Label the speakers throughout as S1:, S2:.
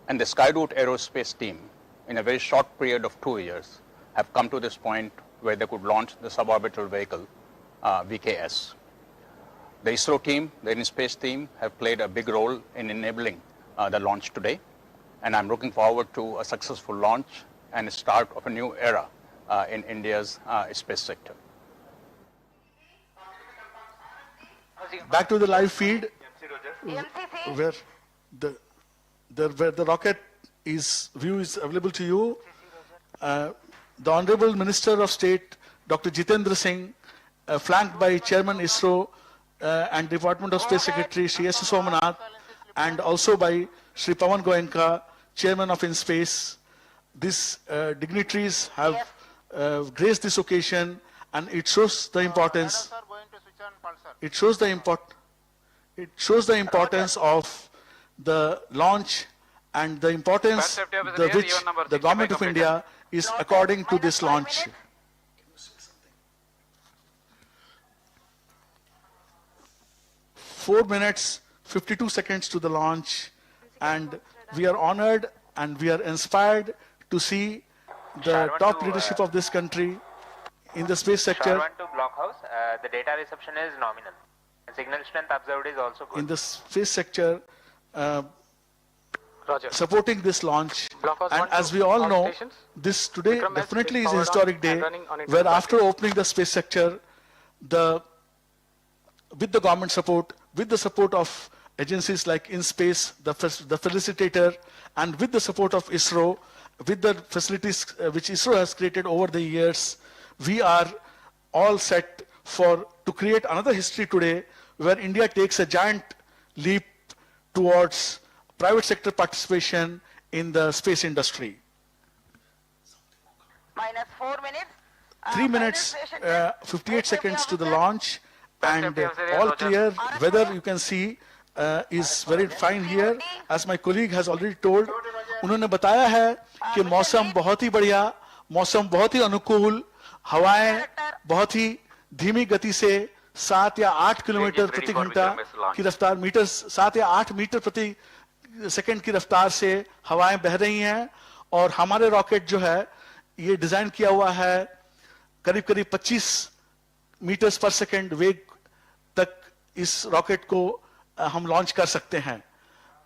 S1: And the Skyroot Aerospace team, in a very short period of 2 years, have come to this point where they could launch the suborbital vehicle, VKS. The ISRO team, the Indian Space team, have played a big role in enabling the launch today. And I'm looking forward to a successful launch and a start of a new era in India's space sector.
S2: Back to the live feed, where the rocket view is available to you. The Honorable Minister of State, Dr. Jitendra Singh, flanked by Chairman ISRO and Department of Space Secretary Shri S. Somanath, and also by Shri Pawan Goenka, Chairman of InSpace. These dignitaries have graced this occasion, and it shows the importance. It shows the importance of the launch and the importance which the Government of India is according to this launch. Four minutes, 52 seconds to the launch, and we are honored and we are inspired to see the top leadership of this country in the space sector.
S3: To Blockhouse, the data reception is nominal. Signal strength observed is also good.
S2: In the space sector, supporting this launch. And as we all know, this today definitely is a historic day where after opening the space sector, with the government support, with the support of agencies like InSpace, the facilitator, and with the support of ISRO, with the facilities which ISRO has created over the years, we are all set to create another history today where India takes a giant leap towards private sector participation in the space industry.
S4: Minus 4 minutes.
S2: 3 minutes, 58 seconds to the launch, and all clear. Weather, you can see, is very fine here. As my colleague has already told, उन्होंने बताया है कि मौसम बहुत ही बढ़िया, मौसम बहुत ही अनुकूल, हवाएं बहुत ही धीमी गति से 7 या 8 किलोमीटर प्रति घंटा की रफ्तार, 7 या 8 मीटर प्रति सेकंड की रफ्तार से हवाएं बह रही हैं, और हमारे रॉकेट जो है ये डिजाइन किया हुआ है करीब करीब 25 मीटर्स पर सेकंड वेग तक इस रॉकेट को हम लॉन्च कर सकते हैं.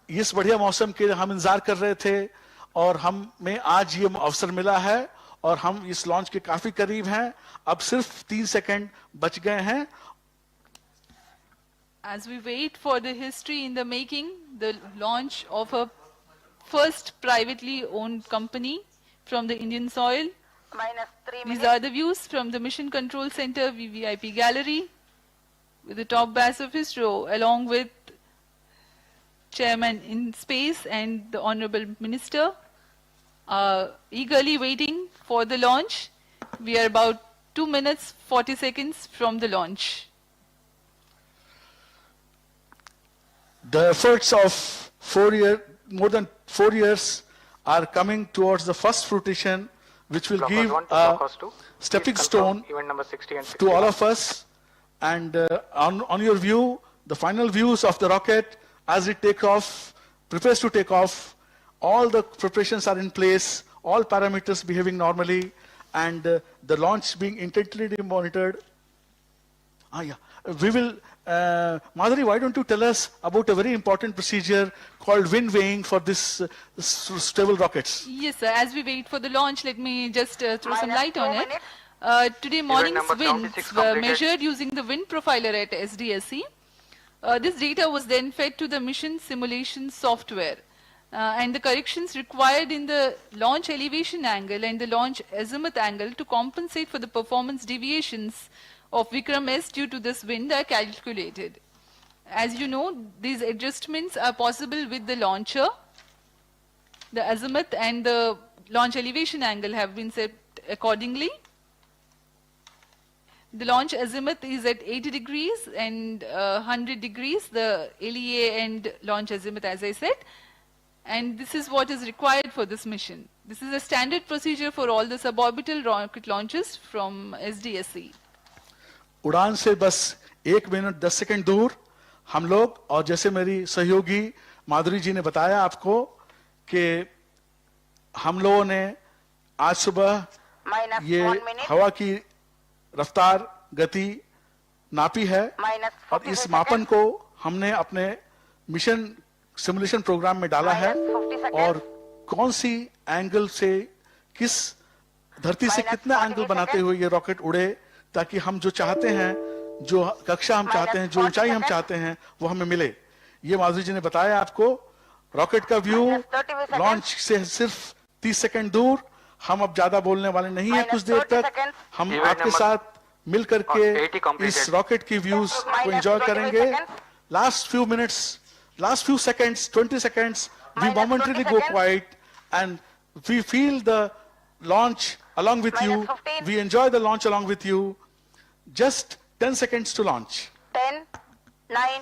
S2: इस बढ़िया मौसम के हम इंतजार कर रहे थे और हमें आज ये अवसर मिला है और हम इस लॉन्च के काफी करीब हैं. अब सिर्फ 3 सेकंड बच गए हैं.
S5: As we wait for the history in the making, the launch of a first privately owned company from the Indian soil.
S4: Minus 3 minutes.
S5: These are the views from the Mission Control Center VVIP Gallery with the top brass of ISRO, along with Chairman InSpace and the Honorable Minister, eagerly waiting for the launch. We are about 2 minutes 40 seconds from the launch.
S2: The efforts of more than 4 years are coming towards the first fruition, which will give a stepping stone to all of us. And on your view, the final views of the rocket as it prepares to take off, all the preparations are in place, all parameters behaving normally, and the launch being intently monitored. We will, Madhuri, why don't you tell us about a very important procedure called wind weighing for this stable rockets?
S5: Yes, sir. As we wait for the launch, let me just throw some light on it. Today morning's winds were measured using the wind profiler at SDSC. This data was then fed to the mission simulation software. And the corrections required in the launch elevation angle and the launch azimuth angle to compensate for the performance deviations of Vikram S due to this wind are calculated. As you know, these adjustments are possible with the launcher. The azimuth and the launch elevation angle have been set accordingly. The launch azimuth is at 80 degrees and 100 degrees, the LEA and launch azimuth, as I said. And this is what is required for this mission. This is a standard procedure for all the suborbital rocket launches from SDSC.
S2: उड़ान से बस 1 minute 10 second दूर हम लोग, और जैसे मेरी सहयोगी माधुरी जी ने बताया आपको कि हम लोगों ने आज सुबह
S4: minus
S2: ये
S4: 1 minute,
S2: हवा की रफ्तार गति नापी है
S4: minus
S2: और
S4: 45
S2: इस मापन
S4: seconds,
S2: को हमने अपने मिशन सिमुलेशन प्रोग्राम में डाला है
S4: minus 50 seconds,
S2: और कौन सी एंगल से किस धरती से
S4: minus
S2: कितना
S4: 40
S2: एंगल बनाते
S4: seconds,
S2: हुए ये रॉकेट उड़े ताकि हम जो चाहते हैं, जो कक्षा हम
S4: minus
S2: चाहते हैं, जो
S4: 40
S2: ऊंचाई हम
S4: seconds,
S2: चाहते हैं वो हमें मिले। ये माधुरी जी ने बताया आपको। रॉकेट का व्यू
S4: minus 30 seconds,
S2: लॉन्च से सिर्फ 30 सेकंड दूर। हम अब ज्यादा बोलने वाले नहीं है
S4: minus
S2: कुछ देर
S4: 30
S2: तक।
S4: seconds,
S2: हम
S3: Event
S2: आपके
S3: number
S2: साथ मिल
S3: 80
S2: करके
S3: completed.
S2: इस रॉकेट की व्यूज को
S4: minus
S2: एंजॉय
S4: 25
S2: करेंगे।
S4: seconds,
S2: Last few minutes, last few seconds, 20 seconds, we
S4: minus
S2: momentarily
S4: 20
S2: go
S4: seconds,
S2: quiet and we feel the launch along with
S4: minus
S2: you.
S4: 15,
S2: We enjoy the launch along with you. Just 10 seconds to launch.
S4: 10, 9,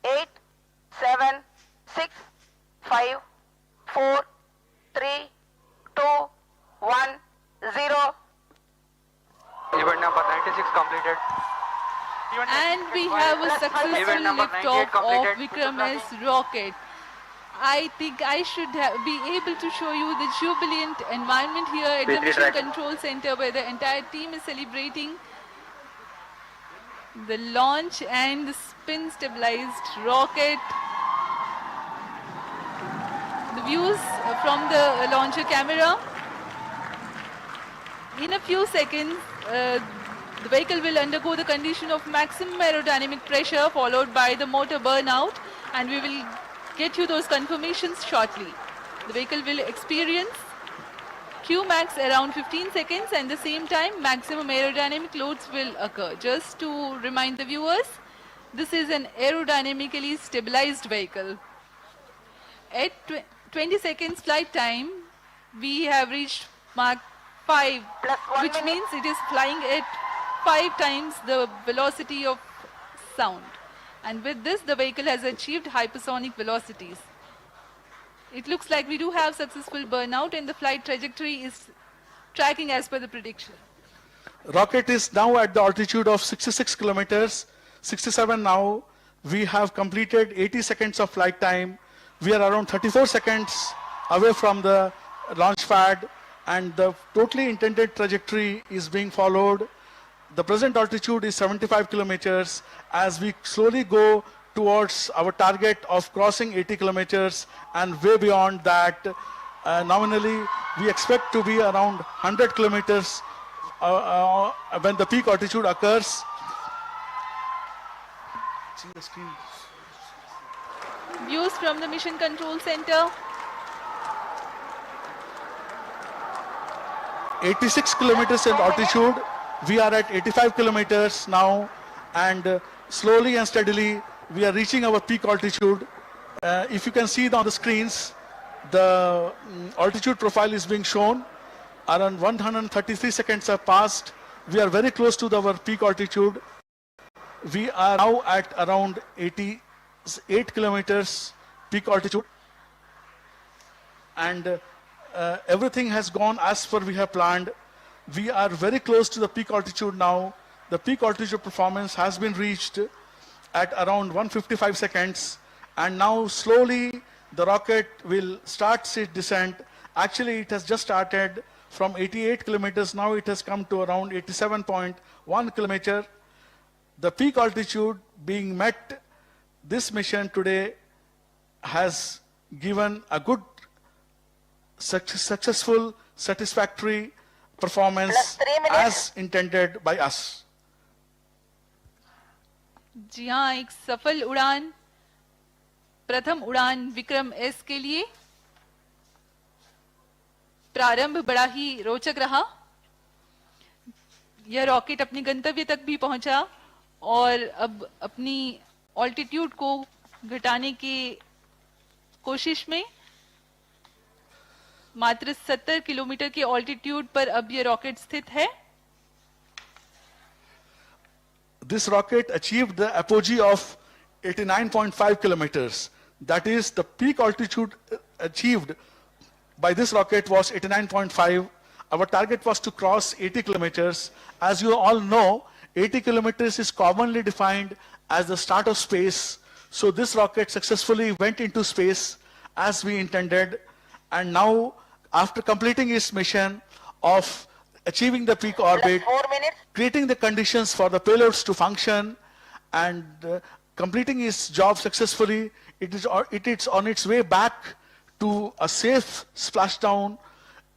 S4: 8, 7, 6, 5, 4, 3, 2, 1, 0.
S3: Event number 96 completed.
S5: And we have a successful
S3: Event number
S5: liftoff
S3: 98 completed.
S5: of Vikram S rocket. I think I should be able to show you the jubilant environment here at the
S3: P3
S5: Mission
S3: track.
S5: Control Center where the entire team is celebrating the launch and the spin stabilized rocket. The views from the launcher camera. In a few seconds, the vehicle will undergo the condition of maximum aerodynamic pressure followed by the motor burnout, and we will get you those confirmations shortly. The vehicle will experience Qmax around 15 seconds, and at the same time maximum aerodynamic loads will occur. Just to remind the viewers, this is an aerodynamically stabilized vehicle. At 20 seconds flight time, we have reached Mach 5,
S4: Plus 1
S5: which
S4: minute.
S5: means it is flying at 5 times the velocity of sound. And with this, the vehicle has achieved hypersonic velocities. It looks like we do have successful burnout and the flight trajectory is tracking as per the prediction.
S2: Rocket is now at the altitude of 66 kilometers, 67 now. We have completed 80 seconds of flight time. We are around 34 seconds away from the launch pad, and the totally intended trajectory is being followed. The present altitude is 75 kilometers. As we slowly go towards our target of crossing 80 kilometers and way beyond that, nominally we expect to be around 100 kilometers when the peak altitude occurs. See the screen.
S5: Views from the Mission Control Center.
S2: 86 kilometers in altitude. We are at 85 kilometers now, and slowly and steadily we are reaching our peak altitude. If you can see on the screens, the altitude profile is being shown. Around 133 seconds have passed. We are very close to our peak altitude. We are now at around 88 kilometers peak altitude, and everything has gone as per we have planned. We are very close to the peak altitude now. The peak altitude performance has been reached at around 155 seconds, and now slowly the rocket will start its descent. Actually, it has just started from 88 kilometers. Now it has come to around 87.1 kilometer. The peak altitude being met, this mission today has given a good, successful, satisfactory performance
S4: Plus 3 minutes.
S2: as intended by us.
S5: जी हाँ, एक सफल उड़ान, प्रथम उड़ान Vikram S के लिए प्रारंभ बड़ा ही रोचक रहा। यह रॉकेट अपने गंतव्य तक भी पहुंचा और अब अपनी ऑल्टीट्यूड को घटाने की कोशिश में मात्र 70 किलोमीटर के ऑल्टीट्यूड पर अब यह रॉकेट स्थित है।
S2: This rocket achieved the apogee of 89.5 kilometers. That is, the peak altitude achieved by this rocket was 89.5. Our target was to cross 80 kilometers. As you all know, 80 kilometers is commonly defined as the start of space. So this rocket successfully went into space as we intended. and now after completing its mission of achieving the peak orbit,
S4: 4 minutes.
S2: creating the conditions for the payloads to function, and completing its job successfully, it is on its way back to a safe splashdown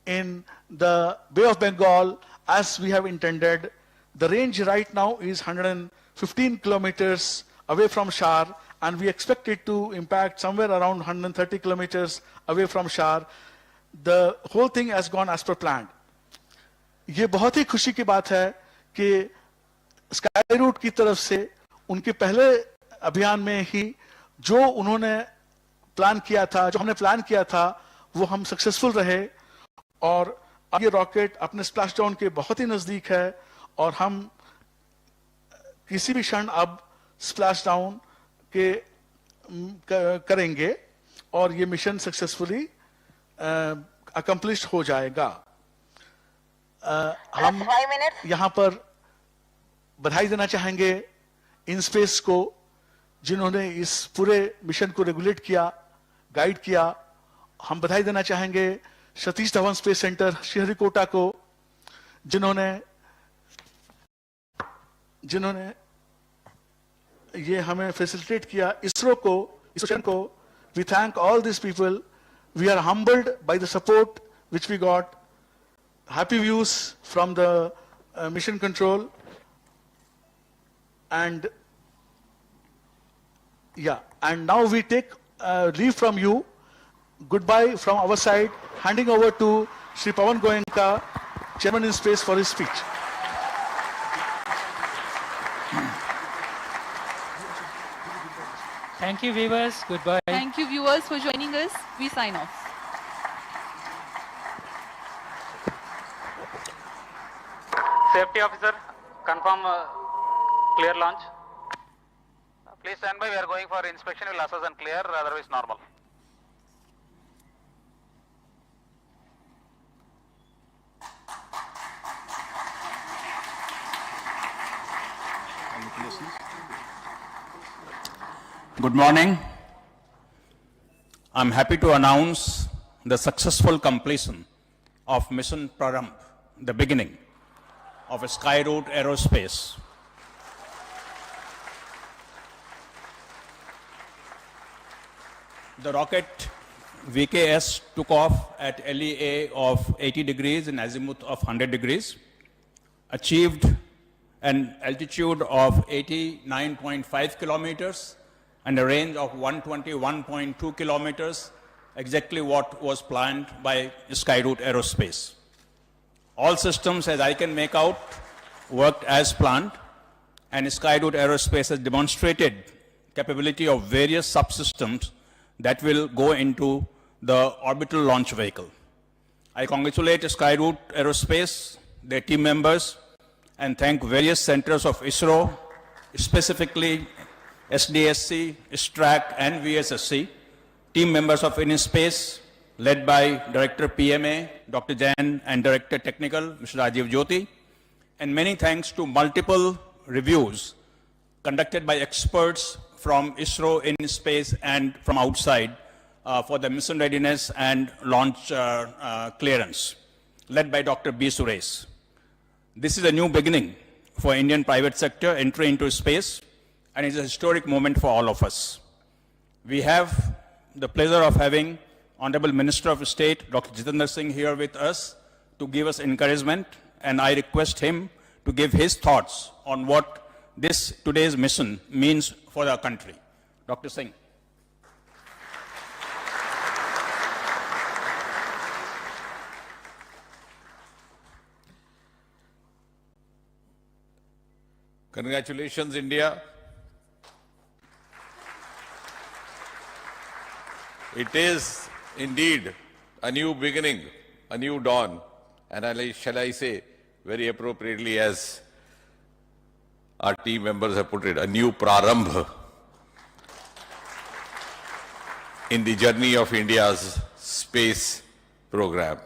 S2: in the Bay of Bengal as we have intended. The range right now is 115 kilometers away from Shar, and we expect it to impact somewhere around 130 kilometers away from Shar. The whole thing has gone as per planned. ये बहुत ही खुशी की बात है कि sky root की तरफ से उनके पहले अभियान में ही जो उन्होंने प्लान किया था, जो हमने प्लान किया था, वो हम सक्सेसफुल रहे, और अब ये रॉकेट अपने स्प्लैश डाउन के बहुत ही नजदीक है, और हम किसी भी क्षण अब स्प्लैश डाउन के करेंगे और ये मिशन सक्सेसफुली अकम्प्लिश हो जाएगा. हम
S4: 5 minutes.
S2: यहाँ पर बधाई देना चाहेंगे इन स्पेस को, जिन्होंने इस पूरे मिशन को रेगुलेट किया, गाइड किया. हम बधाई देना चाहेंगे सतीश धवन स्पेस सेंटर श्रीहरिकोटा को, जिन्होंने ये हमें फैसिलिटेट किया. इसरो को we thank all these people. We are humbled by the support which we got. Happy views from the mission control, and now we take leave from you. Goodbye from our side, handing over to Shri Pawan Goenka, Chairman in Space, for his speech.
S6: Thank you, viewers. Goodbye.
S5: Thank you, viewers, for joining us. We sign off.
S3: Safety officer, confirm clear launch. Please stand by. We are going for inspection. We'll assess and clear. Otherwise, normal.
S1: Good morning. I'm happy to announce the successful completion of Mission Prarambh, the beginning of Skyroot Aerospace. The rocket VKS took off at LEA of 80 degrees in azimuth of 100 degrees, achieved an altitude of 89.5 kilometers and a range of 121.2 kilometers, exactly what was planned by Skyroot Aerospace. All systems, as I can make out, worked as planned, and Skyroot Aerospace has demonstrated capability of various subsystems that will go into the orbital launch vehicle. I congratulate Skyroot Aerospace, their team members, and thank various centers of ISRO, specifically SDSC, STRAC, and VSSC, team members of InSpace, led by Director PMA, Dr. Jain, and Director Technical, Mr. Rajiv Jyoti, and many thanks to multiple reviews conducted by experts from ISRO, InSpace, and from outside for the mission readiness and launch clearance, led by Dr. B. Suresh. This is a new beginning for Indian private sector entry into space, and it's a historic moment for all of us. We have the pleasure of having Honorable Minister of State, Dr. Jitendra Singh, here with us to give us encouragement, and I request him to give his thoughts on what today's mission means for our country. Dr. Singh.
S7: Congratulations, India. It is indeed a new beginning, a new dawn, and shall I say, very appropriately as our team members have put it, a new Prarambh in the journey of India's space program.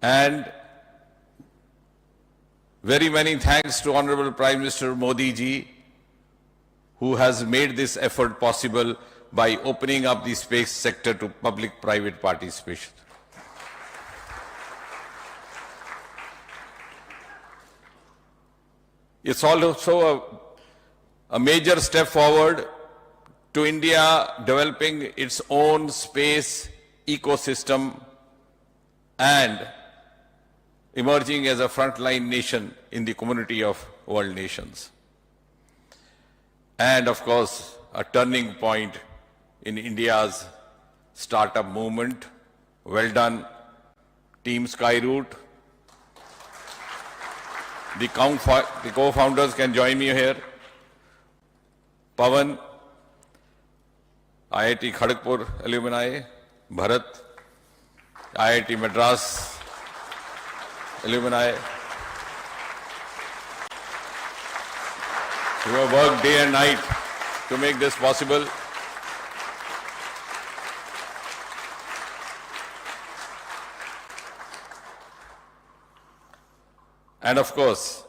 S7: And very many thanks to Honorable Prime Minister Modi ji, who has made this effort possible by opening up the space sector to public-private participation. It's also a major step forward to India developing its own space ecosystem and emerging as a frontline nation in the community of world nations. And of course, a turning point in India's startup movement. Well done, Team Skyroot. The co-founders can join me here. Pawan, IIT Kharagpur alumni, Bharat, IIT Madras alumni, who have worked day and night to make this possible. And of course,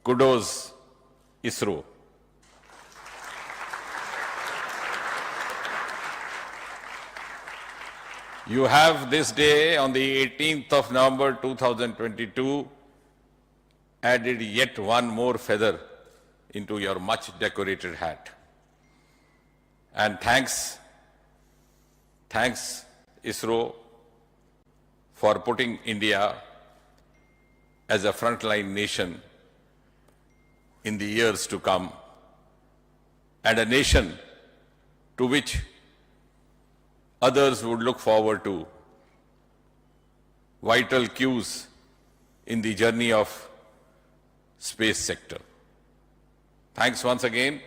S7: kudos ISRO. You have this day on the 18th of November 2022 added yet one more feather into your much decorated hat. And thanks ISRO for putting India as a frontline nation in the years to come, and a nation to which others would look forward to, vital cues in the journey of space sector. Thanks once again.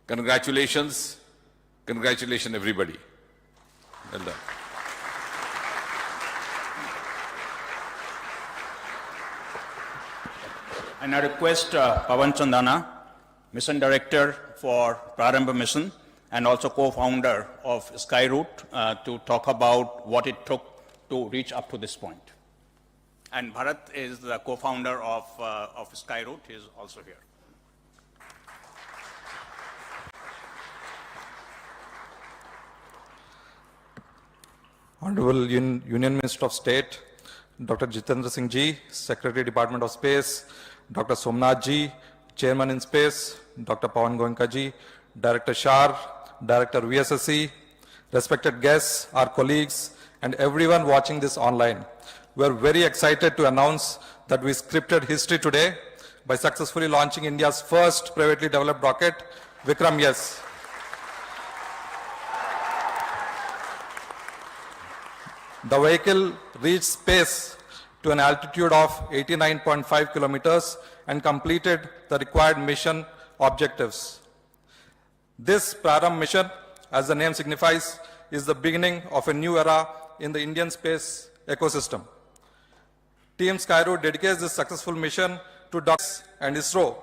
S7: Congratulations. Congratulations everybody. Well done.
S1: And I request Pawan Chandana, Mission Director for Prarambha Mission and also co-founder of Skyroot, to talk about what it took to reach up to this point. And Bharat is the co-founder of Skyroot. He is also here.
S6: Honorable Union Minister of State, Dr. Jitendra Singh Ji, Secretary Department of Space, Dr. Somnath Ji, Chairman in Space, Dr. Pawan Goenka Ji, Director Shar, Director VSSC, respected guests, our colleagues, and everyone watching this online. We are very excited to announce that we scripted history today by successfully launching India's first privately developed rocket, Vikram S. The vehicle reached space to an altitude of 89.5 kilometers and completed the required mission objectives. This Prarambh mission, as the name signifies, is the beginning of a new era in the Indian space ecosystem. Team Skyroot dedicates this successful mission to Dr. and ISRO.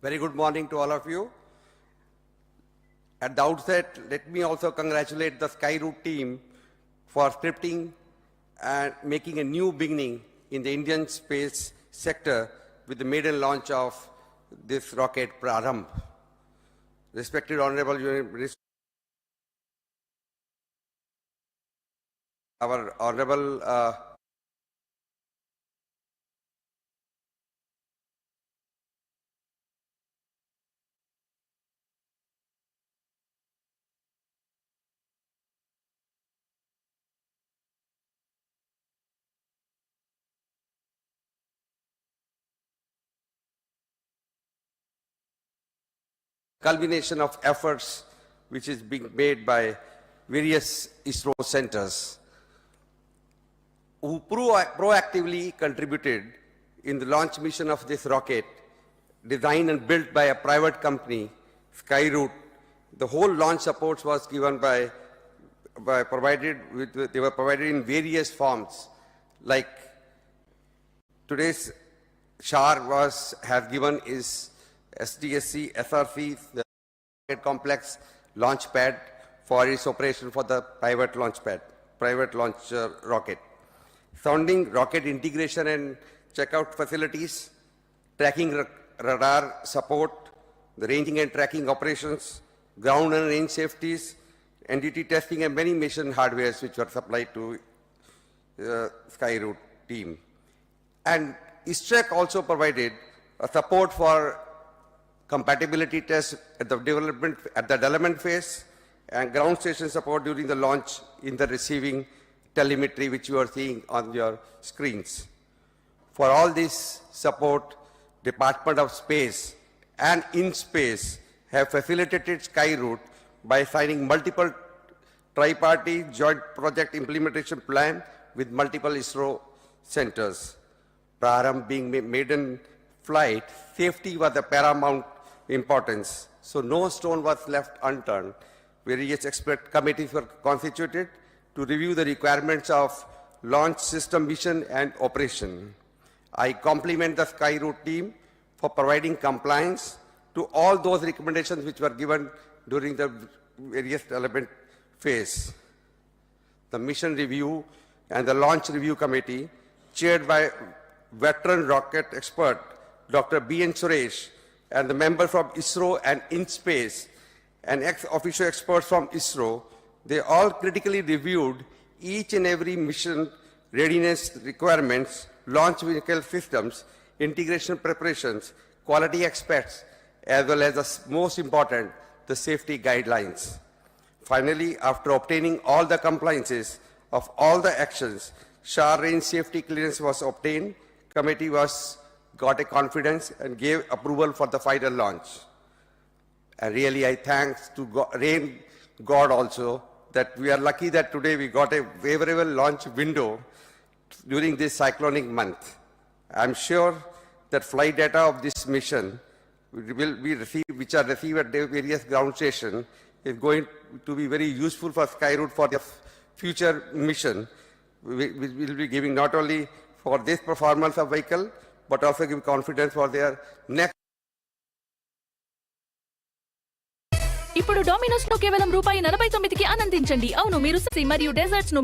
S8: Very good morning to all of you. At the outset, let me also congratulate the Skyroot team for scripting and making a new beginning in the Indian space sector with the maiden launch of this rocket Prarambh. respected Honorable Union Minister, our Honorable culmination of efforts which is being made by various ISRO centers who proactively contributed in the launch mission of this rocket, designed and built by a private company, Skyroot. The whole launch support was given they were provided in various forms, like today's SHAR has given is SDSC, SRC, the rocket complex launch pad for its operation for the private launch rocket. Sounding rocket integration and checkout facilities, tracking radar support, the ranging and tracking operations, ground and range safeties, NDT testing, and many mission hardwares which were supplied to Skyroot team. And ISTREC also provided a support for compatibility tests at the development phase, and ground station support during the launch in the receiving telemetry which you are seeing on your screens. For all this support, Department of Space and InSpace have facilitated Skyroot by signing multiple tripartite joint project implementation plan with multiple ISRO centers. Prarambh being maiden flight, safety was of paramount importance, so no stone was left unturned. Various expert committees were constituted to review the requirements of launch system mission and operation. I compliment the Skyroot team for providing compliance to all those recommendations which were given during the various development phase. The mission review and the launch review committee, chaired by veteran rocket expert Dr. B.N. Suresh, and the members from ISRO and InSpace, and ex-officio experts from ISRO, they all critically reviewed each and every mission readiness requirements, launch vehicle systems, integration preparations, quality aspects, as well as the most important, the safety guidelines. Finally, after obtaining all the compliances of all the actions, SHAR range safety clearance was obtained. Committee got a confidence and gave approval for the final launch. And really, I thanks to God also that we are lucky that today we got a favorable launch window during this cyclonic month. I'm sure that flight data of this mission will be received, which are received at the various ground stations, is going to be very useful for Skyroot for the future mission. We will be giving not only for this performance of vehicle, but also give confidence for their next.
S9: ఇప్పుడు Domino's లో కేవలం రూపాయి 49కి ఆనందించండి. అవును, మీరు మరియు desserts ను